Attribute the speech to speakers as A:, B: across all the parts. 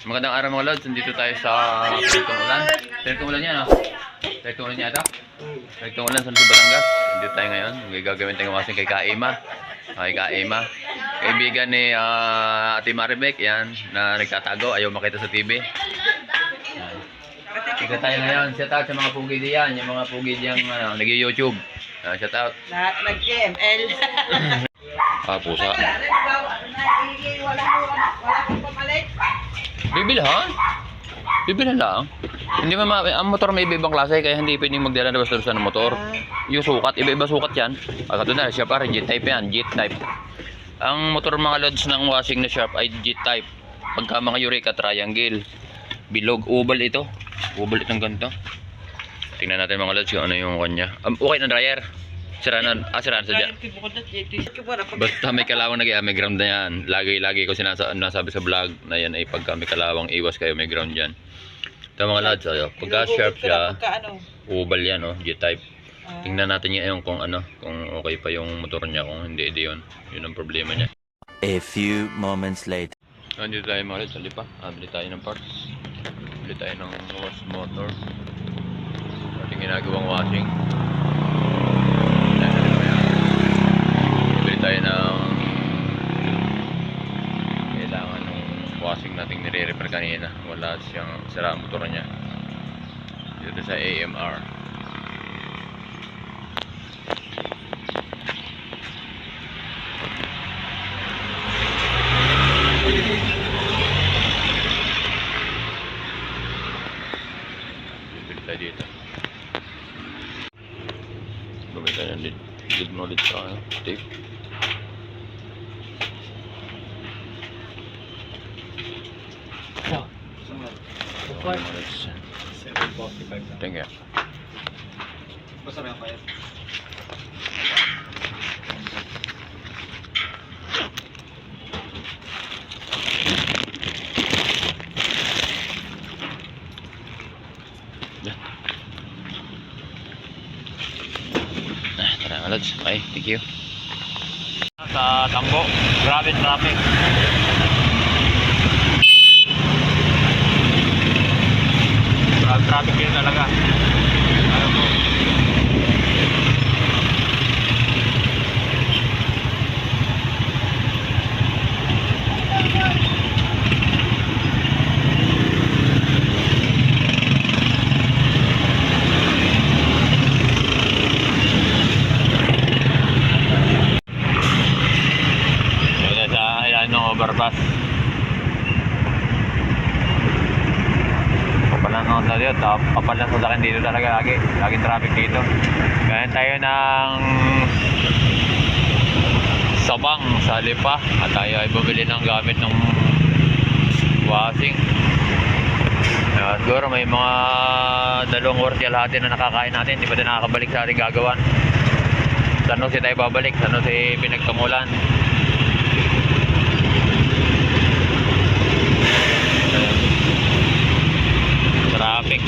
A: Magandang araw mga lods, nandito tayo sa Direktong Ulan. Direktong Ulan yan, no? Direktong Ulan yan ito? Direktong Ulan sa Batangas. Nandito tayo ngayon. May gagawin tayong wasing kay Kaima. Kay Kaima. Kaibigan ni Ate Maribek, yan, na nagtatago. Ayaw makita sa TV. Yan. Dito tayo ngayon. Shout out sa mga pugi diyan. Yung mga pugi diyan nag-YouTube. Shout out.
B: Nag-ML.
A: Pusa.
B: Wala kong pamalit.
A: Bibilhan? Bibilhan lang. Hindi ang motor may iba-ibang klase kaya hindi pwedeng magdala na basta ng motor. Yung sukat, iba-iba sukat yan. Katulad na, siya pa rin, J-type yan, J-type. Ang motor mga lods ng washing na Sharp ay J-type. Pagka mga Eureka triangle, bilog, oval ito. Oval itong ganito. Tingnan natin mga lods kung ano yung kanya. Okay na dryer. Siraan sa dyan. Basta may kalawang may ground na yan. Lagi ko nasabi sa vlog na yan ay pagka may kalawang iwas kayo may ground dyan. Ito mga lads, pagka sharp siya, oval yan, G-type. Tingnan natin yung kung okay pa yung motor niya, kung hindi yun. Yun ang problema niya.
C: A few moments later.
A: Nandito tayo mga lads, sali pa. Bili tayo ng parts. Bili tayo ng wash motor. Ating ginagawang washing. Bili tayo ng kailangan ng washing nating nire-repair kanina. Wala siyang sira ang motor niya dito sa AMR. Bili tayo dito. Bumili tayo ng lead knowledge sa tape. Thank you.
D: Basta may kapayat.
A: Tara mga lods. Okay, thank you. Sa Tambo, grabe traffic. Grabe traffic din talaga. Ano po? Overpass. Papalan ng sa dito, papalan sa akin dito talaga laging traffic dito. Kaya tayo ng Sabang sa Lipa at tayo ay bumili ng gamit ng washing. Siguro may mga 2 oras kalahati na nakakain natin, hindi pa din nakakabalik sa ating gagawan. San Jose tayo babalik, San Jose Pinagkamulan. Traffic.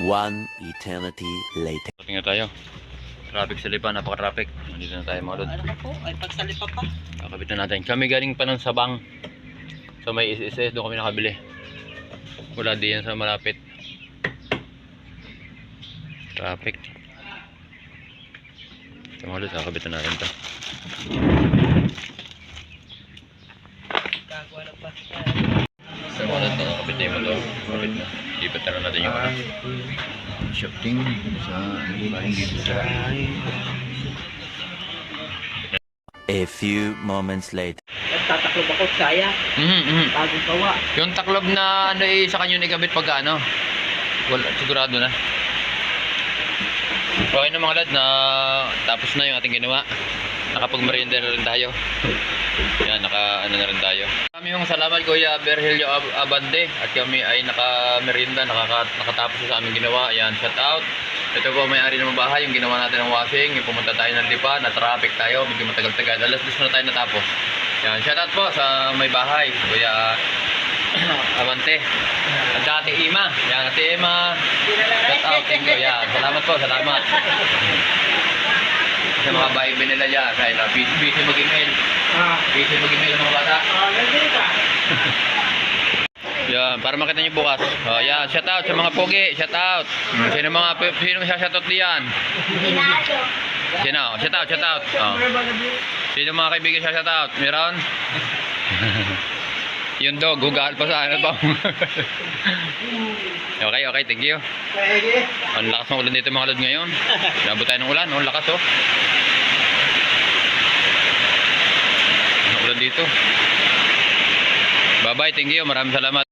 C: One eternity later.
A: Tingnan tayo. Traffic sa Lipa, napaka-traffic. Nandito na tayo mga lod.
B: Ano po? Ay pagsalipa pa.
A: Kakabit na natin. Kami galing pa ng Sabang. So may SSS, doon kami nakabili. Wala din yan sa malapit. Traffic. So mga lod, kakabit na natin ito.
B: Gagawa ng pasta.
A: So mga lod, nakakabit na yung motor. Kakabit na. Lipat na natin yung shifting sa dito sa
C: A few moments later.
B: Nagtataklob ako, saya. Bagong gawa.
A: Yung taklob na sa kanyo ikabit pagka wala, sigurado na. Okay na mga lad, na tapos na yung ating ginawa. nakapag-merienda na rin tayo. Yan, ano na rin tayo. Maraming salamat Kuya Berhelio Abande at kami ay naka-merienda, nakatapos sa aming ginawa. Yan, shout out. Ito po may-ari ng bahay, yung ginawa natin ng washing, yung pumunta tayo ng Lipa, na-traffic tayo, medyo matagal-tagal. Alas 2 na tayo natapos. Yan, shout out po sa may bahay, Kuya Abante. At sa Ate Ima. Yan, Ate Ima. Shout out, thank you. Yan, salamat po, salamat. Sa mga bahay nila yan, dahil busy mag-email. Busy mag-email ang mga bata. Yan, para makita niyo bukas. Oh, yan, shout out sa mga pogi, shout out. Sino shout out diyan? Sino? Shout out, shout out. Oh. Sino mga kaibigan shout out? Meron? Yung dog, hugal pa sa ano pa. Okay, thank you. Ang lakas ng ulan dito mga lod ngayon. Labot tayo ng ulan, ang lakas oh. Ang ulan dito. Bye-bye, thank you. Maraming salamat.